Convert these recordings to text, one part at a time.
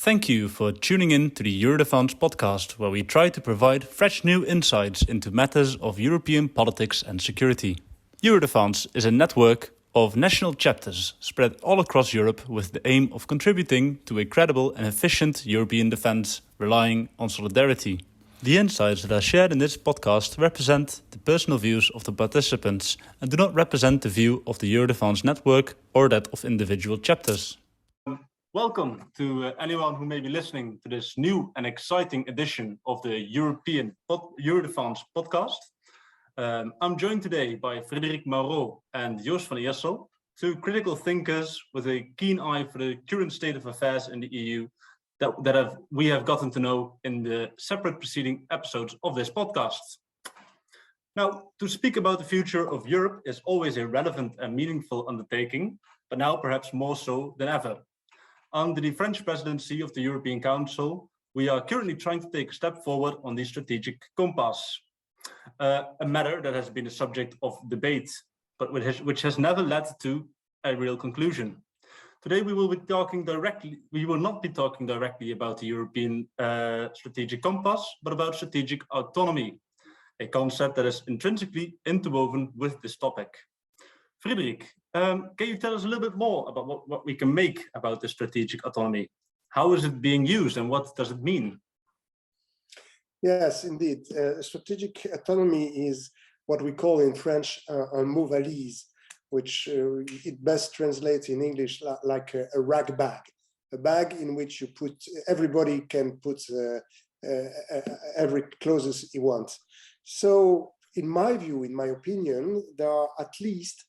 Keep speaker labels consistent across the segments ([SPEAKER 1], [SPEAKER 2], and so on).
[SPEAKER 1] Thank you for tuning in to the Eurodefense podcast, where we try to provide fresh new insights into matters of European politics and security. Eurodefense is a network of national chapters spread all across Europe with the aim of contributing to a credible and efficient European defense relying on solidarity. The insights that are shared in this podcast represent the personal views of the participants and do not represent the view of the Eurodefense network or that of individual chapters. Welcome to anyone who may be listening to this new and exciting edition of the Eurodefense podcast. I'm joined today by Frédéric, Mauro and Joost van Iersel, two critical thinkers with a keen eye for the current state of affairs in the EU that we have gotten to know in the separate preceding episodes of this podcast. Now, to speak about the future of Europe is always a relevant and meaningful undertaking, but now perhaps more so than ever. Under the French presidency of the European Council, we are currently trying to take a step forward on the strategic compass, a matter that has been a subject of debate, but which has never led to a real conclusion. Today, we will not be talking directly about the European strategic compass, but about strategic autonomy, a concept that is intrinsically interwoven with this topic. Frédéric, can you tell us a little bit more about what we can make about the strategic autonomy? How is it being used and what does it mean?
[SPEAKER 2] Yes, indeed. Strategic autonomy is what we call in French un mot valise, which it best translates in English like a rag bag, a bag in which you put, everybody can put every clothes he wants. So in my view, in my opinion, there are at least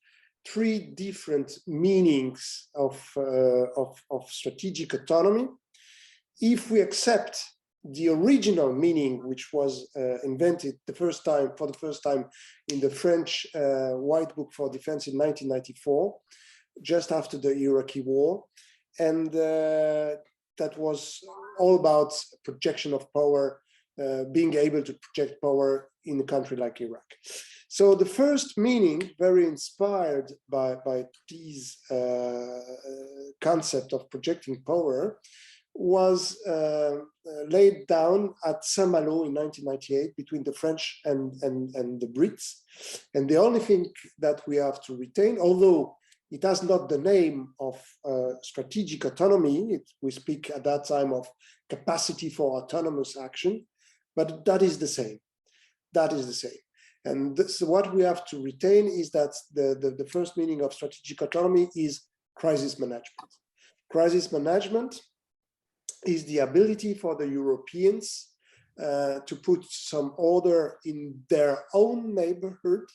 [SPEAKER 2] three different meanings of strategic autonomy. If we accept the original meaning, which was invented for the first time in the French White Book for Defense in 1994, just after the Iraqi war, and that was all about projection of power, being able to project power in a country like Iraq. So the first meaning, very inspired by this concept of projecting power, was laid down at Saint-Malo in 1998 between the French and the Brits. And the only thing that we have to retain, although it has not the name of strategic autonomy, we speak at that time of capacity for autonomous action, but that is the same. That is the same. And this, what we have to retain is that the first meaning of strategic autonomy is crisis management. Crisis management is the ability for the Europeans to put some order in their own neighborhood.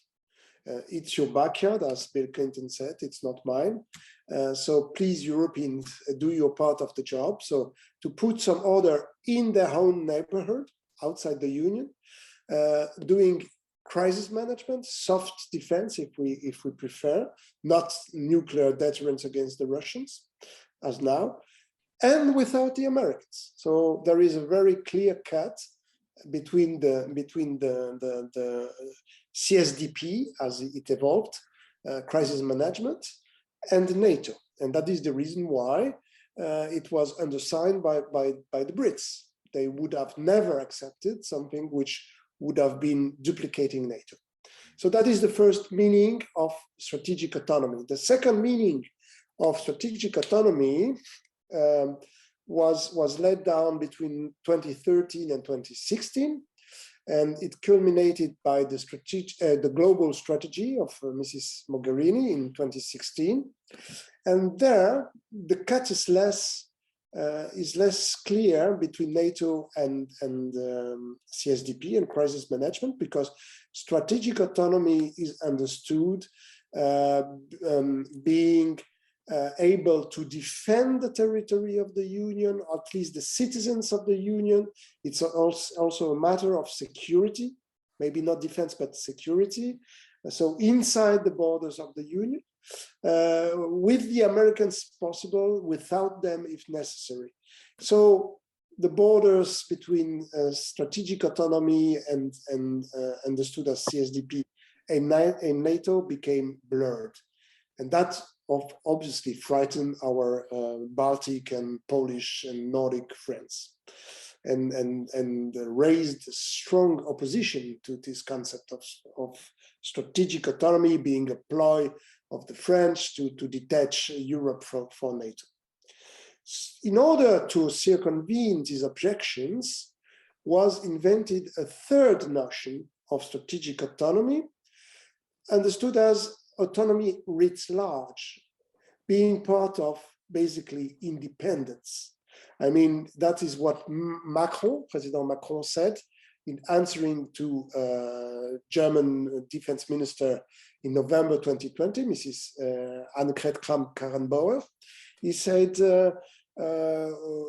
[SPEAKER 2] It's your backyard, as Bill Clinton said, it's not mine. So please, Europeans, do your part of the job. So to put some order in their own neighborhood, outside the Union, doing crisis management, soft defense, if we prefer, not nuclear deterrence against the Russians, as now, and without the Americans. So there is a very clear cut between the CSDP, as it evolved, crisis management, and NATO. And that is the reason why it was undersigned by the Brits. They would have never accepted something which would have been duplicating NATO. So that is the first meaning of strategic autonomy. The second meaning of strategic autonomy was laid down between 2013 and 2016, and it culminated by the global strategy of Mrs. Mogherini in 2016. And there, the cut is less clear between NATO and CSDP and crisis management, because strategic autonomy is understood being able to defend the territory of the Union, or at least the citizens of the Union. It's also a matter of security, maybe not defense, but security. So inside the borders of the Union, with the Americans possible, without them if necessary. So the borders between strategic autonomy and understood as CSDP and NATO became blurred. And that, obviously frightened our Baltic and Polish and Nordic friends, and raised strong opposition to this concept of strategic autonomy being a ploy of the French to detach Europe from NATO. In order to circumvent these objections, was invented a third notion of strategic autonomy, understood as autonomy writ large, being part of basically independence. I mean, that is what President Macron said in answering to German defense minister in November 2020, Mrs. Annegret Kramp-Karrenbauer. He said,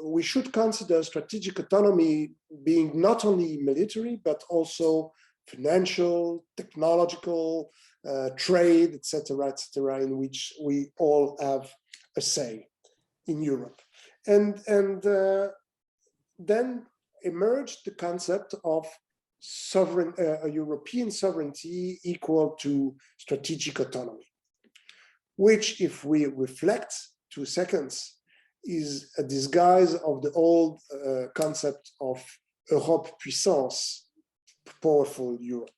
[SPEAKER 2] we should consider strategic autonomy being not only military, but also financial, technological, trade, etc., in which we all have a say in Europe. And then emerged the concept of a European sovereignty equal to strategic autonomy, which, if we reflect 2 seconds, is a disguise of the old concept of Europe puissance, powerful Europe.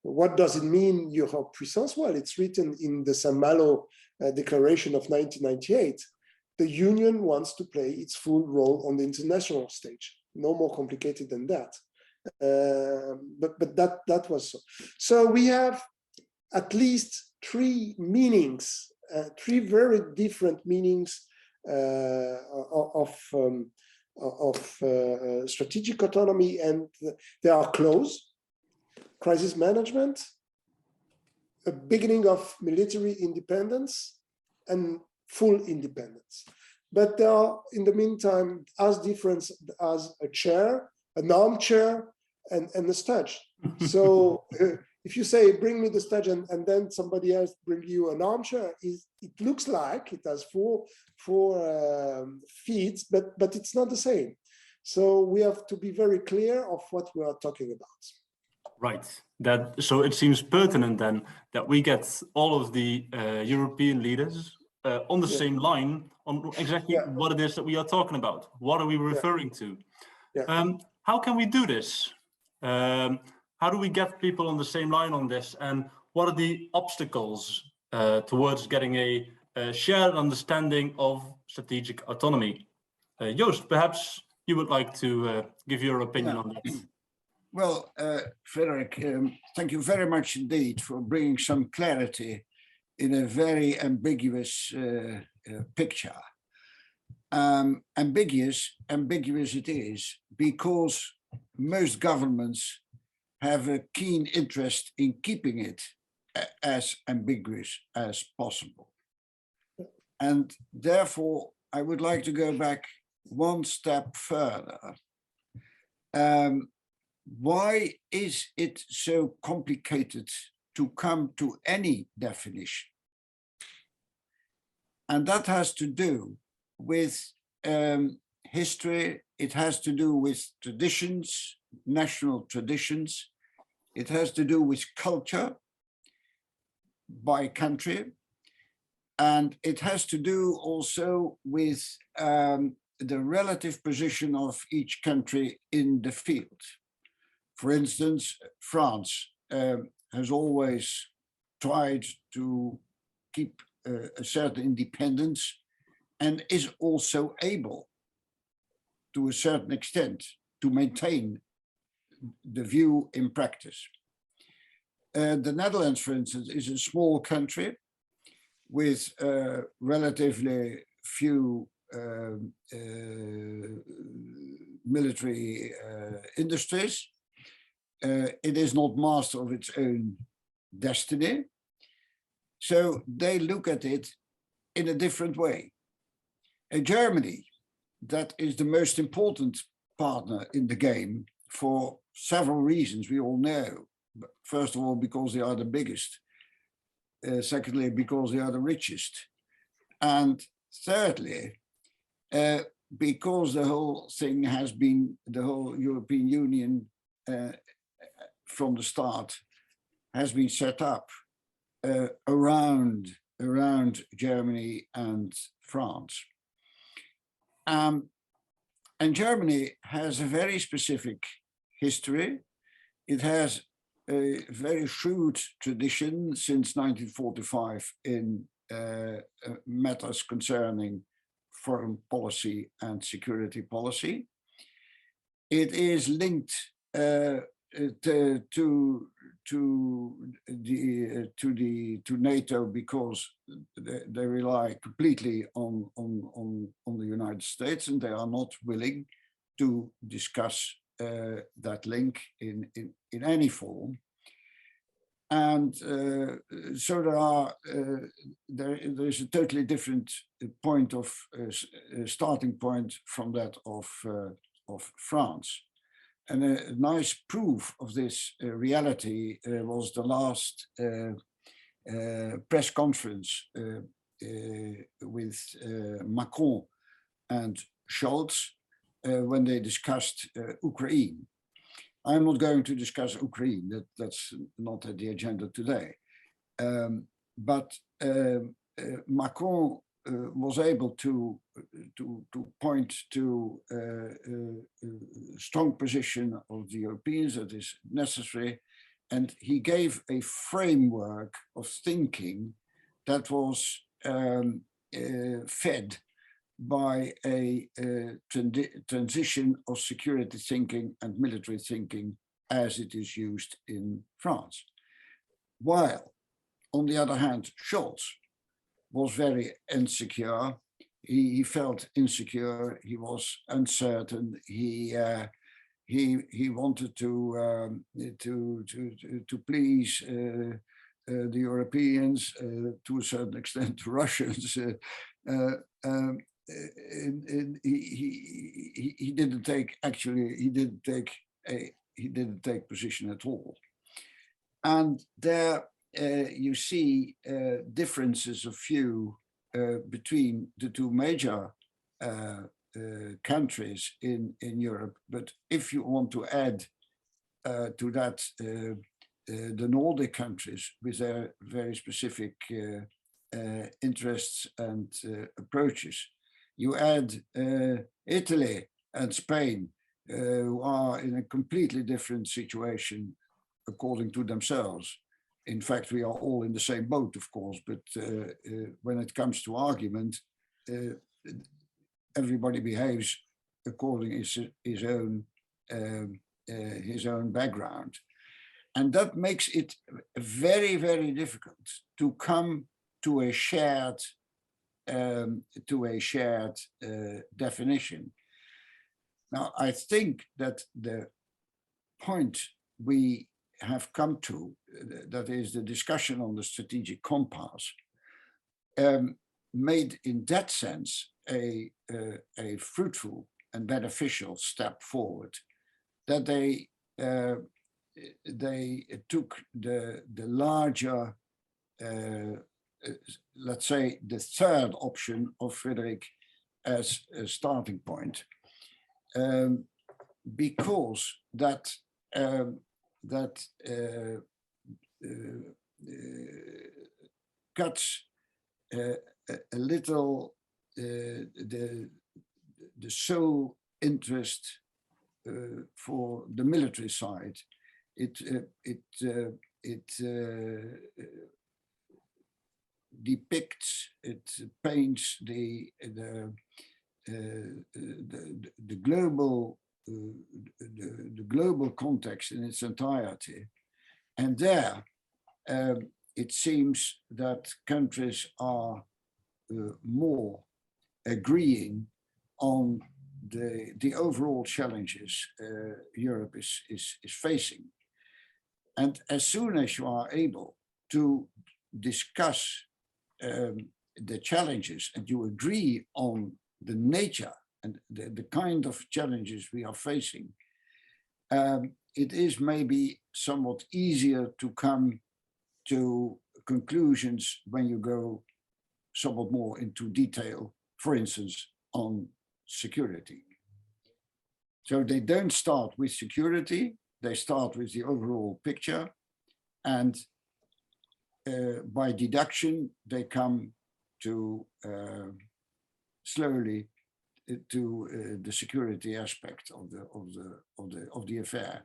[SPEAKER 2] What does it mean, Europe puissance? Well, it's written in the St. Malo Declaration of 1998. The Union wants to play its full role on the international stage. No more complicated than that. But that was so. So we have at least 3 meanings, 3 very different meanings of strategic autonomy, and they are close: crisis management, a beginning of military independence, and full independence. But they are, in the meantime, as different as a chair, an armchair, and a stage. So if you say, bring me the stage, and then somebody else bring you an armchair, it looks like it has four feet, but it's not the same. So we have to be very clear of what we are talking about.
[SPEAKER 1] Right. So it seems pertinent then that we get all of the European leaders on the same line on exactly what it is that we are talking about. What are we referring to? How can we do this? How do we get people on the same line on this? And what are the obstacles towards getting a shared understanding of strategic autonomy? Joost, perhaps you would like to give your opinion on that.
[SPEAKER 3] Well, Frédéric, thank you very much indeed for bringing some clarity in a very ambiguous picture. Ambiguous it is because most governments have a keen interest in keeping it as ambiguous as possible. And therefore, I would like to go back one step further. Why is it so complicated to come to any definition? And that has to do with history. It has to do with traditions, national traditions. It has to do with culture by country. And it has to do also with the relative position of each country in the field. For instance, France has always tried to keep a certain independence and is also able, to a certain extent, to maintain the view in practice. The Netherlands, for instance, is a small country with relatively few military industries. It is not master of its own destiny. So they look at it in a different way. Germany, that is the most important partner in the game for several reasons we all know. First of all, because they are the biggest. Secondly, because they are the richest. And thirdly, because the whole thing has been, the whole European Union from the start has been set up around around Germany and France. And Germany has a very specific history. It has a very shrewd tradition since 1945 in matters concerning foreign policy and security policy. It is linked to NATO because they rely completely on the United States, and they are not willing to discuss that link in any form. And so there's a totally different point of starting point from that of France. And a nice proof of this reality was the last press conference with Macron and Scholz when they discussed Ukraine. I'm not going to discuss Ukraine, that's not at the agenda today. But Macron was able to point to a strong position of the Europeans that is necessary, and he gave a framework of thinking that was fed by a transition of security thinking and military thinking as it is used in France. While, on the other hand, Scholz was very insecure. He felt insecure. He was uncertain. He wanted to please the Europeans, to a certain extent, the Russians. He didn't take position at all. And there you see differences of view between the two major countries in Europe. But if you want to add to that the Nordic countries with their very specific interests and approaches, you add Italy and Spain, who are in a completely different situation according to themselves. In fact, we are all in the same boat, of course, but when it comes to argument, everybody behaves according to his own background. And that makes it very, very difficult to come to a shared definition. Now, I think that the point we have come to, that is the discussion on the strategic compass, made in that sense a fruitful and beneficial step forward, that they took the larger, let's say, the third option of Frédéric as a starting point, because that cuts a little the sole interest for the military side. It depicts, it paints the global context in its entirety, and there it seems that countries are more agreeing on the overall challenges Europe is facing. And as soon as you are able to discuss the challenges and you agree on the nature and the kind of challenges we are facing, it is maybe somewhat easier to come to conclusions when you go somewhat more into detail, for instance, on security. So they don't start with security, they start with the overall picture, and by deduction, they come to slowly to the security aspect of the affair.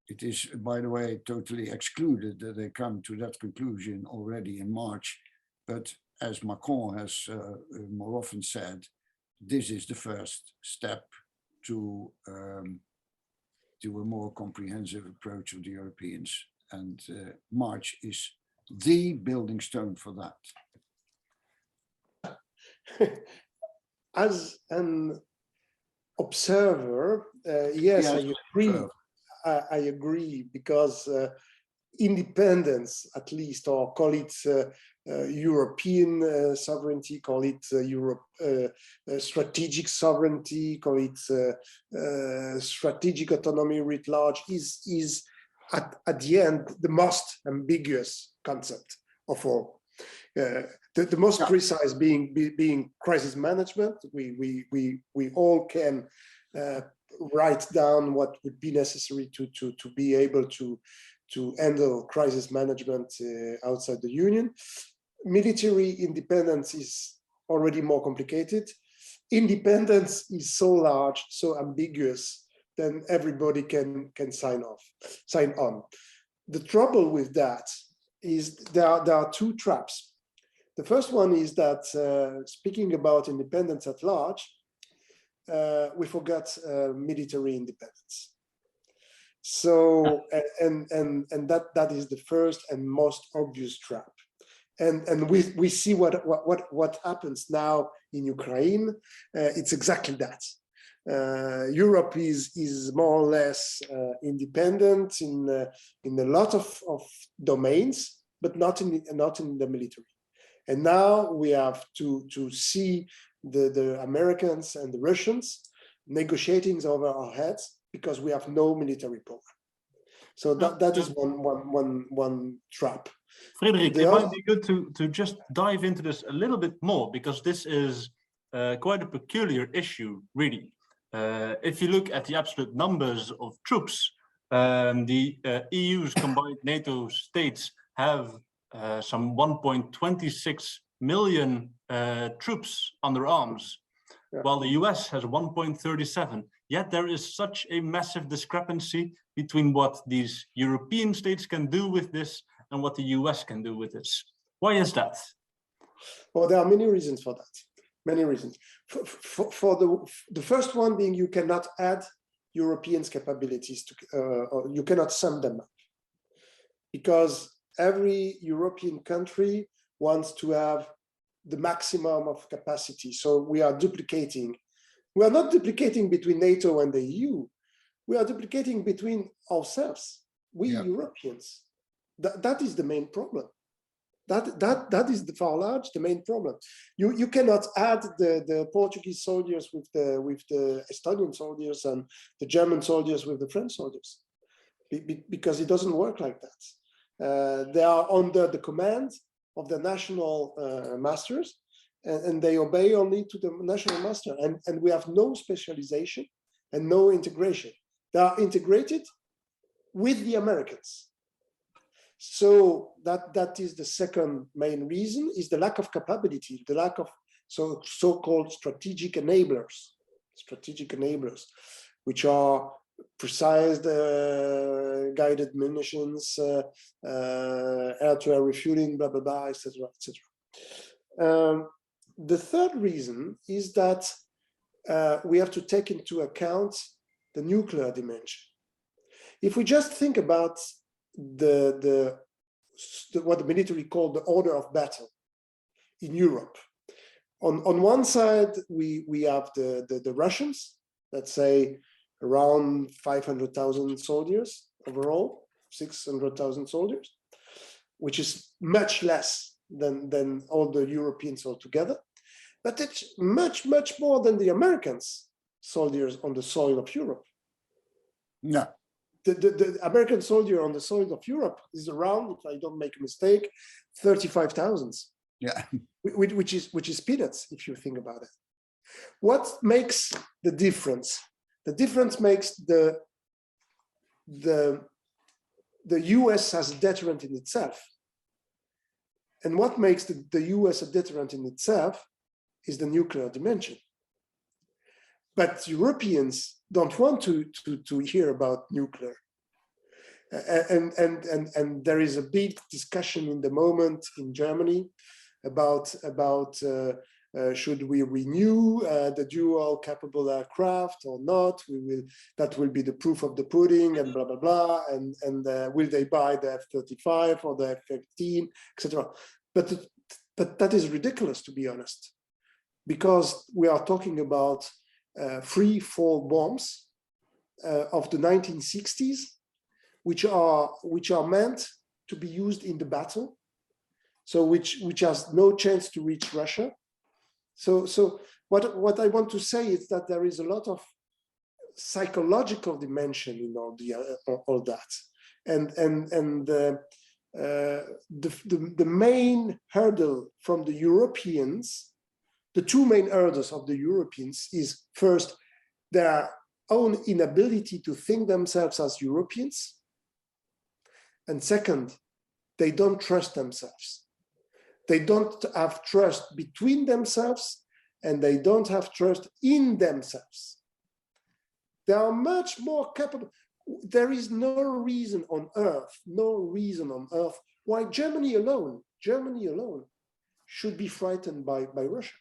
[SPEAKER 3] It is, by the way, totally excluded that they come to that conclusion already in March. But as Macron has more often said, this is the first step to a more comprehensive approach of the Europeans. And March is the building stone for that.
[SPEAKER 2] As an observer, yes, I agree. I agree, because independence, at least, or call it European sovereignty, call it strategic sovereignty, call it strategic autonomy writ large, is at the end the most ambiguous concept of all. The most precise being crisis management. We all can write down what would be necessary to be able to handle crisis management outside the Union. Military independence is already more complicated. Independence is so large, so ambiguous, then everybody can sign on. The trouble with that is there are two traps. The first one is that speaking about independence at large, we forgot military independence. So, and that is the first and most obvious trap. And we see what happens now in Ukraine. It's exactly that. Europe is more or less independent in a lot of domains, but not in the military. And now we have to see the Americans and the Russians negotiating over our heads because we have no military power. So that is one trap.
[SPEAKER 1] Frédéric, it might be good to just dive into this a little bit more, because this is quite a peculiar issue, really. If you look at the absolute numbers of troops, the EU's combined NATO states have some 1.26 million troops under arms, while the US has 1.37. Yet there is such a massive discrepancy between what these European states can do with this and what the US can do with this. Why is that?
[SPEAKER 2] Well, there are many reasons for that. Many reasons. For the first one being, you cannot add Europeans' capabilities to, or you cannot sum them up, because every European country wants to have the maximum of capacity. So we are duplicating. We are not duplicating between NATO and the EU. We are duplicating between ourselves, Europeans. That is the main problem. That is the far large, the main problem. You cannot add the Portuguese soldiers with the Estonian soldiers and the German soldiers with the French soldiers, because it doesn't work like that. They are under the command of the national masters, and they obey only to the national master. And we have no specialization and no integration. They are integrated with the Americans. So that is the second main reason, is the lack of capability, the lack of so-called strategic enablers, which are precise guided munitions, air-to-air refueling, blah, blah, blah, etc., etc. The third reason is that we have to take into account the nuclear dimension. If we just think about what the military called the order of battle in Europe, on one side we have the Russians, let's say around 500,000 soldiers overall, 600,000 soldiers, which is much less than all the Europeans altogether, but it's much more than the Americans soldiers on the soil of Europe.
[SPEAKER 3] No.
[SPEAKER 2] The American soldier on the soil of Europe is around, if I don't make a mistake, 35,000.
[SPEAKER 3] Yeah,
[SPEAKER 2] which is peanuts if you think about it. What makes the difference? The difference makes the US as a deterrent in itself. And what makes the US a deterrent in itself is the nuclear dimension. But Europeans don't want to hear about nuclear. And there is a big discussion in the moment in Germany about should we renew the dual capable aircraft or not? That will be the proof of the pudding, and blah blah blah. And will they buy the F-35 or the F-15, etc. But that is ridiculous, to be honest, because we are talking about free fall bombs of the 1960s, which are meant to be used in the battle, so which has no chance to reach Russia. So what I want to say is that there is a lot of psychological dimension in all that, and the main hurdle from the Europeans, the two main hurdles of the Europeans is first their own inability to think themselves as Europeans, and second, they don't trust themselves. They don't have trust between themselves, and they don't have trust in themselves. They are much more capable. There is no reason on earth why Germany alone should be frightened by Russia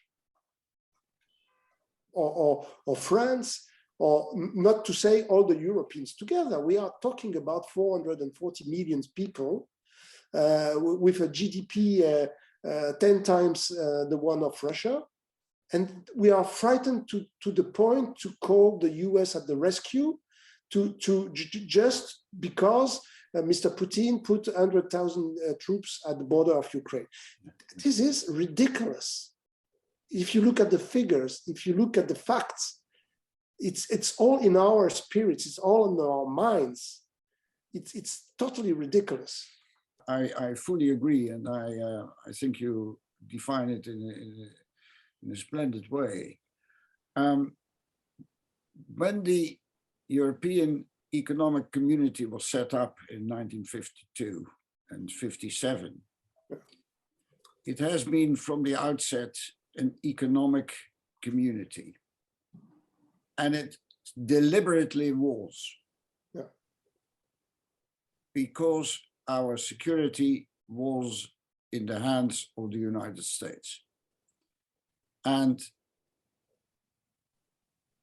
[SPEAKER 2] or France, or not to say all the Europeans together. We are talking about 440 million people with a GDP 10 times the one of Russia. And we are frightened to the point to call the US at the rescue just because Mr. Putin put 100,000 troops at the border of Ukraine. This is ridiculous. If you look at the figures, if you look at the facts, it's all in our spirits, it's all in our minds. It's totally ridiculous.
[SPEAKER 3] I fully agree, and I think you define it in a splendid way. When the European Economic Community was set up in 1952 and 57, it has been from the outset an economic community, and it deliberately was, because our security was in the hands of the United States. And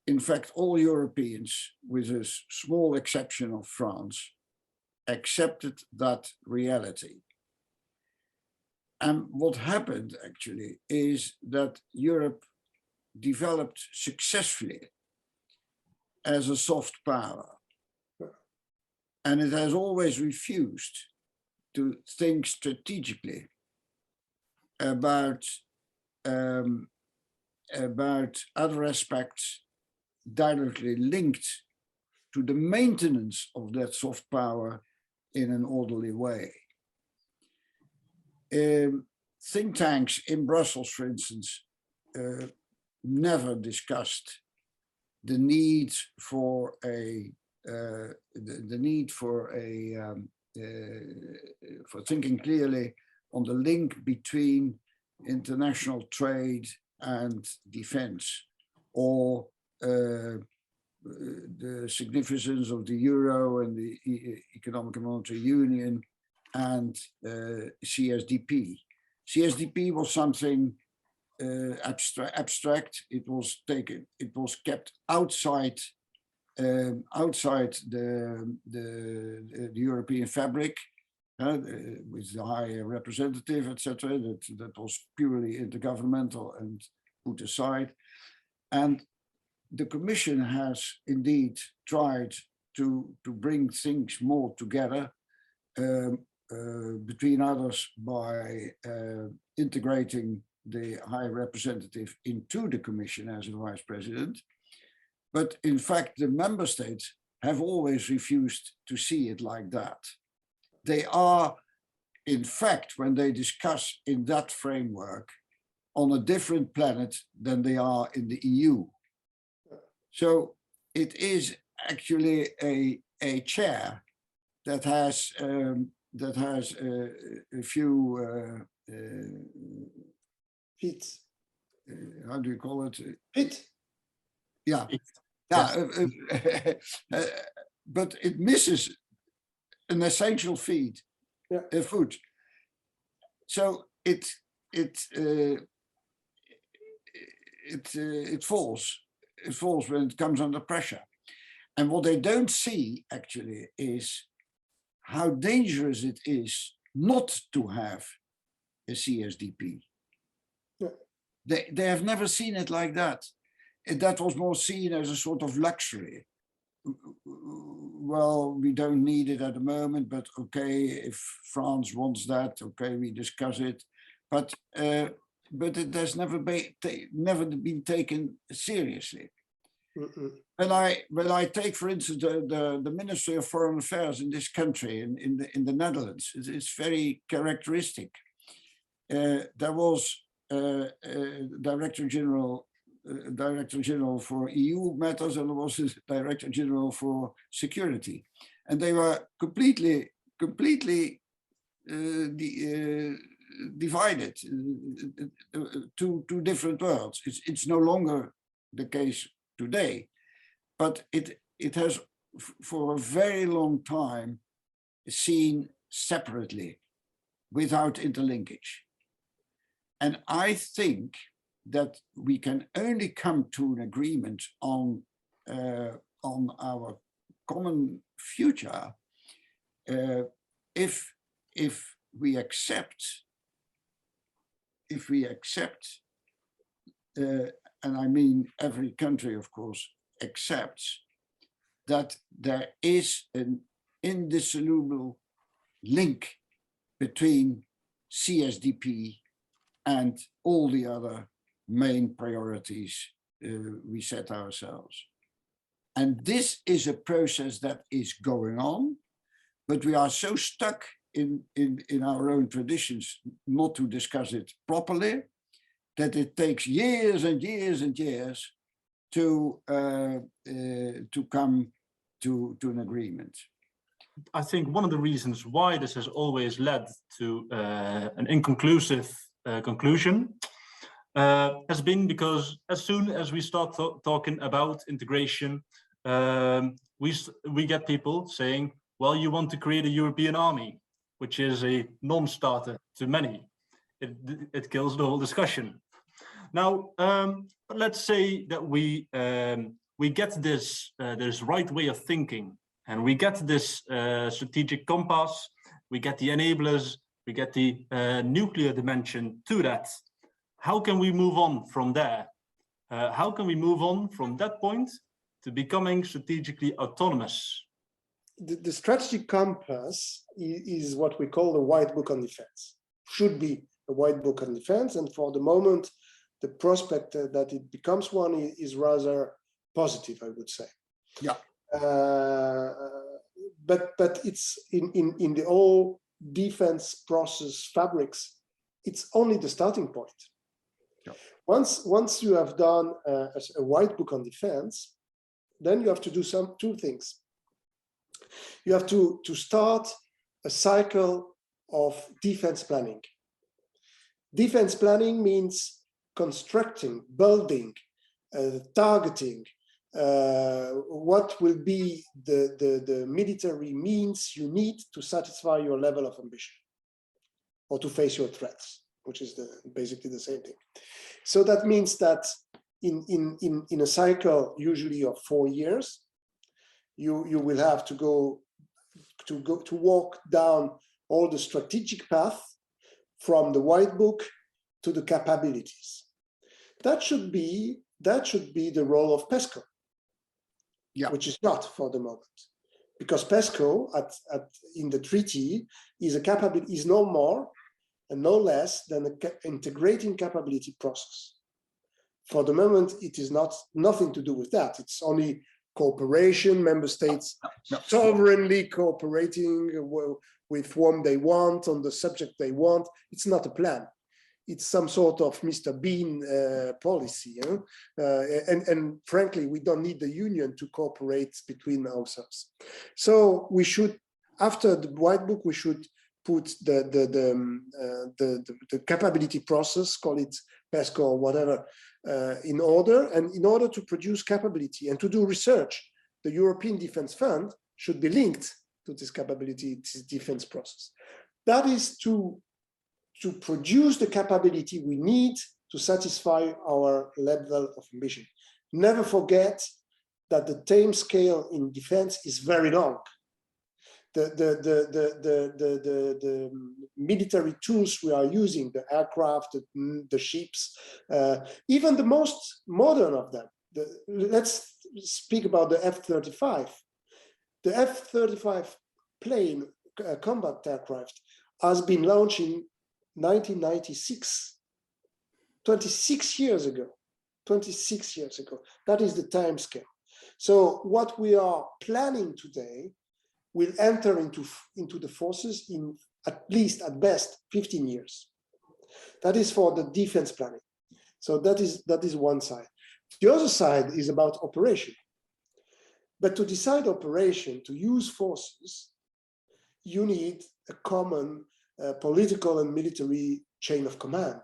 [SPEAKER 3] in fact, all Europeans, with a small exception of France, accepted that reality. And what happened actually is that Europe developed successfully as a soft power. And it has always refused to think strategically about other aspects directly linked to the maintenance of that soft power in an orderly way. Think tanks in Brussels, for instance, never discussed the need for for thinking clearly on the link between international trade and defense, or the significance of the euro and the Economic and Monetary Union and CSDP. CSDP was something abstract. It was kept outside the European fabric, with the high representative, etc. That was purely intergovernmental and put aside. And the Commission has indeed tried to bring things more together, between others by integrating the High Representative into the Commission as a Vice President. But in fact, the member states have always refused to see it like that. They are, in fact, when they discuss in that framework, on a different planet than they are in the EU. So it is actually a chair that has a few
[SPEAKER 2] Fit.
[SPEAKER 3] how do you call it?
[SPEAKER 2] Fit.
[SPEAKER 3] Yeah.
[SPEAKER 1] Yes.
[SPEAKER 3] But it misses an essential food. So it falls. It falls when it comes under pressure. And what they don't see actually is how dangerous it is not to have a CSDP.
[SPEAKER 2] Yeah.
[SPEAKER 3] They have never seen it like that. That was more seen as a sort of luxury. Well, we don't need it at the moment, but okay, if France wants that, okay, we discuss it. But it has never been taken seriously. When I take, for instance, the Ministry of Foreign Affairs in this country, in the Netherlands, it's very characteristic. There was Director General for EU matters, and there was a Director General for security, and they were completely divided, two different worlds. It's no longer the case today, but it has for a very long time seen separately, without interlinkage. And I think that we can only come to an agreement on our common future if we accept, and I mean every country, of course, accepts that there is an indissoluble link between CSDP and all the other main priorities we set ourselves. And this is a process that is going on, but we are so stuck in our own traditions not to discuss it properly, that it takes years and years and years to come to an agreement.
[SPEAKER 1] I think one of the reasons why this has always led to an inconclusive conclusion has been because as soon as we start talking about integration, we get people saying, well, you want to create a European army, which is a non-starter to many. It kills the whole discussion. Now, but let's say that we get this right way of thinking, and we get this strategic compass, we get the enablers, we get the nuclear dimension to that. How can we move on from there? How can we move on from that point to becoming strategically autonomous?
[SPEAKER 2] The strategic compass is what we call the white book on defense. Should be a white book on defense, and for the moment, the prospect that it becomes one is rather positive, I would say.
[SPEAKER 3] Yeah.
[SPEAKER 2] But it's in the whole defense process fabrics, it's only the starting point. Yeah. Once you have done a white book on defense, then you have to do two things. You have to start a cycle of defense planning. Defense planning means constructing, building, targeting, what will be the military means you need to satisfy your level of ambition or to face your threats, which is basically the same thing. So that means that in a cycle usually of 4 years, you will have to walk down all the strategic path from the white book to the capabilities. That should be the role of PESCO, yeah, which is not for the moment, because PESCO in the treaty is no more and no less than an integrating capability process. For the moment, it is nothing to do with that. It's only cooperation, member states sovereignly cooperating with whom they want on the subject they want. It's not a plan. It's some sort of Mr. Bean policy. And frankly, we don't need the union to cooperate between ourselves. So we should, after the white book, we should put the capability process, call it PESCO or whatever, in order, and in order to produce capability and to do research, the European Defense Fund should be linked to this capability defense process. That is to produce the capability we need to satisfy our level of ambition. Never forget that the time scale in defense is very long. The military tools we are using, the aircraft, the ships, even the most modern of them. Let's speak about the F-35. The F-35 plane combat aircraft has been launched in 1996, 26 years ago. 26 years ago. That is the time scale. So what we are planning today will enter into the forces in at least, at best, 15 years. That is for the defense planning. So that is one side. The other side is about operation. But to decide operation, to use forces, you need a common political and military chain of command.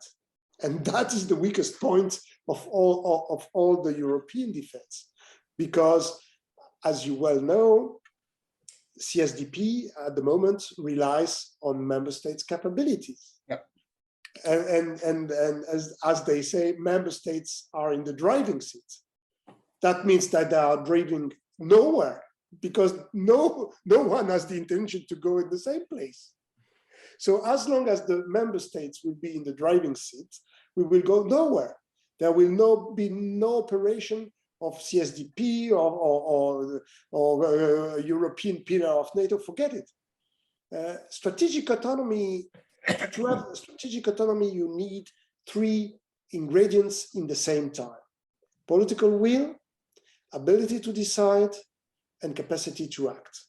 [SPEAKER 2] And that is the weakest point of all the European defense. Because, as you well know, CSDP at the moment relies on member states' capabilities.
[SPEAKER 3] Yep.
[SPEAKER 2] And as they say, member states are in the driving seat. That means that they are driving nowhere, because no one has the intention to go in the same place. So as long as the member states will be in the driving seat, we will go nowhere. There will be no operation of CSDP or European pillar of NATO. Forget it. Strategic autonomy. To have strategic autonomy, you need 3 ingredients in the same time: political will, ability to decide, and capacity to act.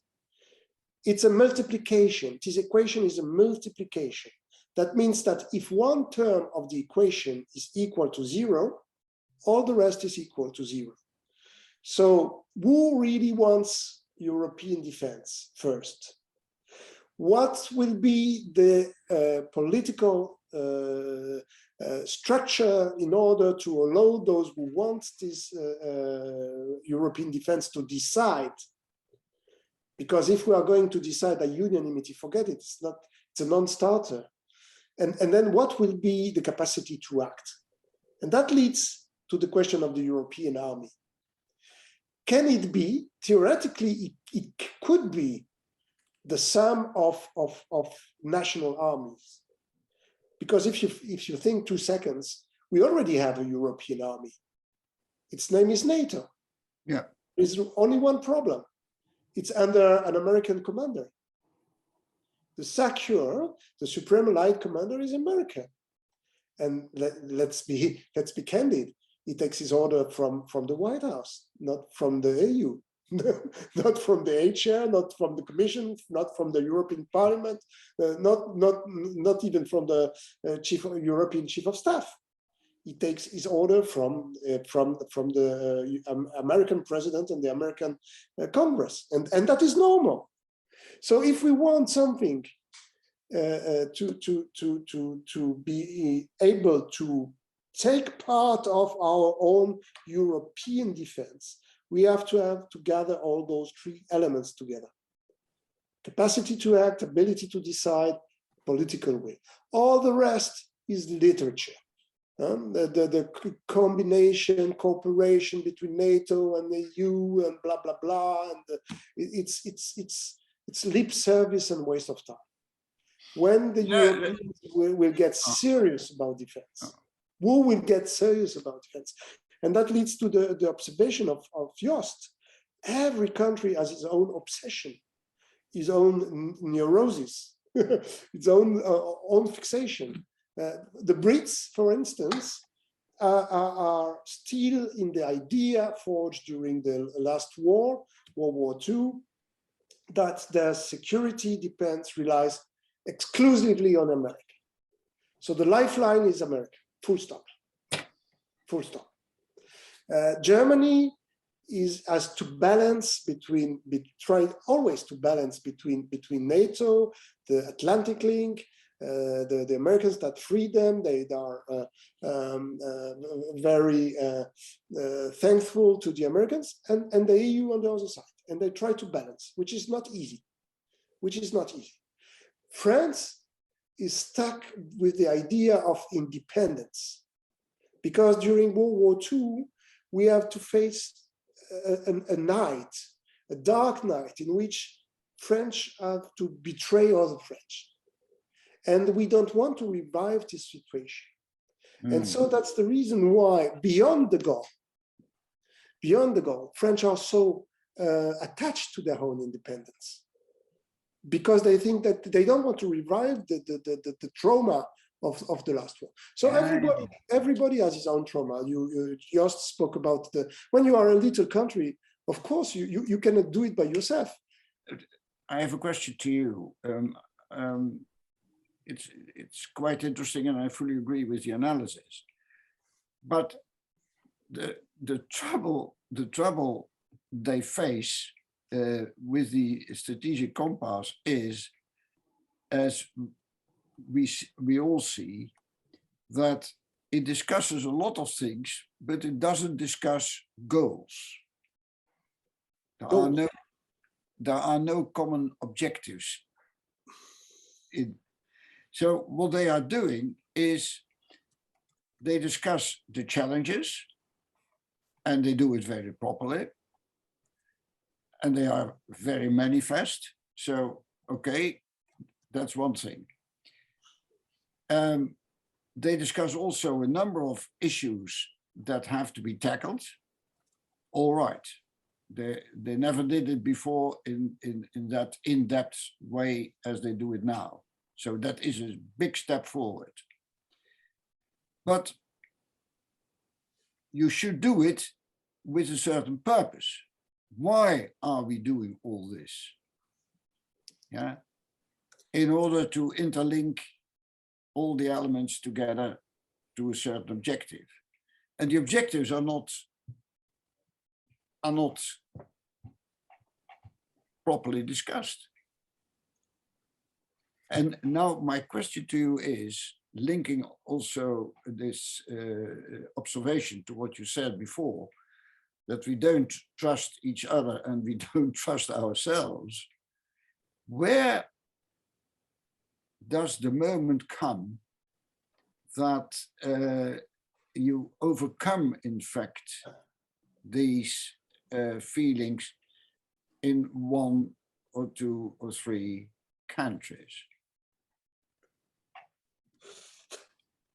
[SPEAKER 2] It's a multiplication. This equation is a multiplication. That means that if one term of the equation is equal to 0, all the rest is equal to 0. So who really wants European defense first? What will be the political structure in order to allow those who want this European defense to decide? Because if we are going to decide by unanimity, forget it, it's a non-starter. And then what will be the capacity to act? And that leads to the question of the European army. Can it be, theoretically, it could be the sum of national armies? Because if you think 2 seconds, we already have a European army. Its name is NATO.
[SPEAKER 3] Yeah.
[SPEAKER 2] There's only one problem. It's under an American commander. The SACEUR, the Supreme Allied Commander, is American. And let's be candid. He takes his order from the White House, not from the EU, not from the HR, not from the Commission, not from the European Parliament, not even from the European Chief of Staff. He takes his order from the American President and the American Congress, and that is normal. So if we want something to be able to take part of our own European defense, we have to gather all those 3 elements together: capacity to act, ability to decide, political will. All the rest is literature. The combination, cooperation between NATO and the EU and blah blah blah, and it's lip service and waste of time. When the Europeans will get serious about defense, who will get serious about defense? And that leads to the observation of Joost. Every country has its own obsession, its own neurosis, its own fixation. The Brits, for instance, are still in the idea forged during the last war, World War II, that their security relies exclusively on America. So the lifeline is America, full stop. Full stop. Germany has to balance try always to balance between NATO, the Atlantic Link, the Americans that freed them. They are very thankful to the Americans, and the EU on the other side, and they try to balance, which is not easy. France is stuck with the idea of independence, because during World War II we have to face a dark night in which French have to betray other French. And we don't want to revive this situation. And so that's the reason why, beyond the goal, French are so attached to their own independence, because they think that they don't want to revive the trauma of the last war. So everybody has his own trauma. You just spoke about when you are a little country, of course, you cannot do it by yourself.
[SPEAKER 3] I have a question to you. It's quite interesting, and I fully agree with the analysis. But the trouble they face with the strategic compass is, as we all see, that it discusses a lot of things, but it doesn't discuss goals. There are no common objectives. So what they are doing is they discuss the challenges, and they do it very properly, and they are very manifest. So, okay, that's one thing. They discuss also a number of issues that have to be tackled. All right. They never did it before in that in-depth way as they do it now. So that is a big step forward. But you should do it with a certain purpose. Why are we doing all this? Yeah, in order to interlink all the elements together to a certain objective. And the objectives are not properly discussed. And now my question to you is, linking also this observation to what you said before, that we don't trust each other and we don't trust ourselves. Where does the moment come that you overcome, in fact, these feelings in one or two or three countries?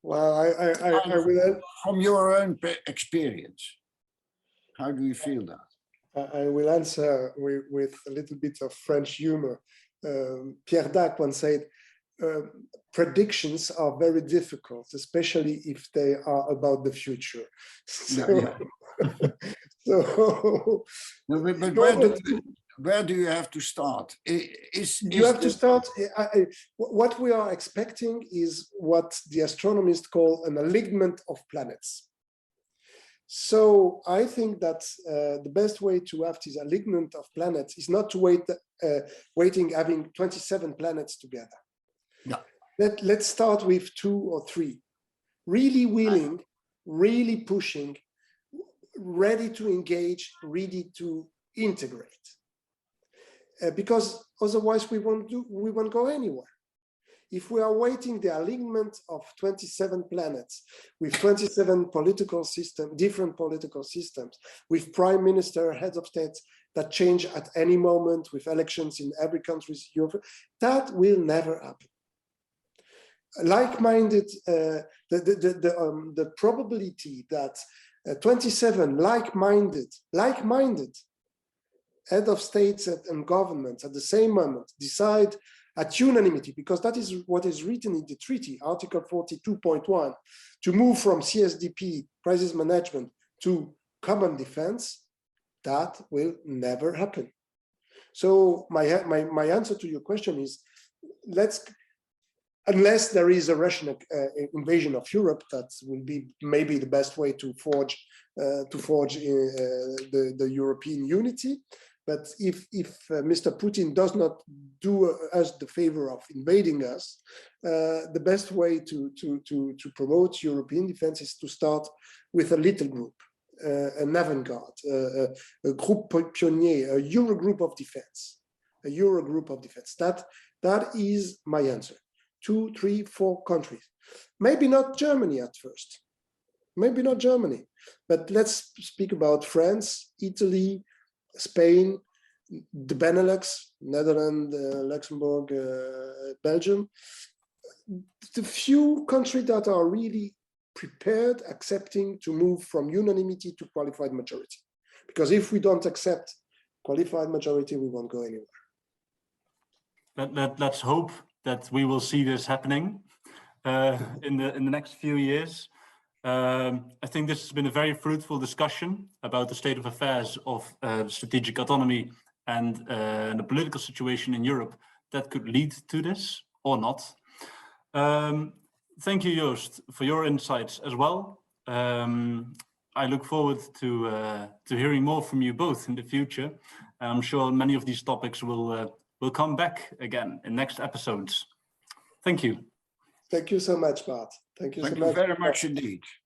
[SPEAKER 2] Well, I will.
[SPEAKER 3] From your own experience, how do you feel that?
[SPEAKER 2] I will answer with a little bit of French humor. Pierre Dac once said, predictions are very difficult, especially if they are about the future. So, so
[SPEAKER 3] but where do you have to start?
[SPEAKER 2] You have to start. What we are expecting is what the astronomists call an alignment of planets. So I think that the best way to have this alignment of planets is not to having 27 planets together.
[SPEAKER 3] Yeah.
[SPEAKER 2] Let's start with 2 or 3, really willing, really pushing, ready to engage, ready to integrate. Because otherwise we won't go anywhere. If we are waiting the alignment of 27 planets with 27 political systems, different political systems, with prime minister, heads of states that change at any moment, with elections in every country, that will never happen. Like-minded, the probability that 27 like-minded head of states and governments at the same moment decide at unanimity, because that is what is written in the treaty, Article 42.1, to move from CSDP, crisis management, to common defense, that will never happen. So my answer to your question is, unless there is a Russian invasion of Europe, that will be maybe the best way to forge the European unity. But if Mr. Putin does not do us the favor of invading us, the best way to promote European defense is to start with a little group, an avant-garde, a group pionnier, a Euro group of defense, That is my answer. 2, 3, 4 countries. Maybe not Germany at first. But let's speak about France, Italy, Spain, the Benelux, Netherlands, Luxembourg, Belgium. The few countries that are really prepared, accepting to move from unanimity to qualified majority. Because if we don't accept qualified majority, we won't go anywhere.
[SPEAKER 1] Let's hope that we will see this happening in the next few years. I think this has been a very fruitful discussion about the state of affairs of strategic autonomy and the political situation in Europe that could lead to this or not. Thank you, Joost, for your insights as well. I look forward to hearing more from you both in the future. I'm sure many of these topics will come back again in next episodes. Thank you.
[SPEAKER 2] Thank you so much, Bart. Thank you so much.
[SPEAKER 3] Thank you very much indeed.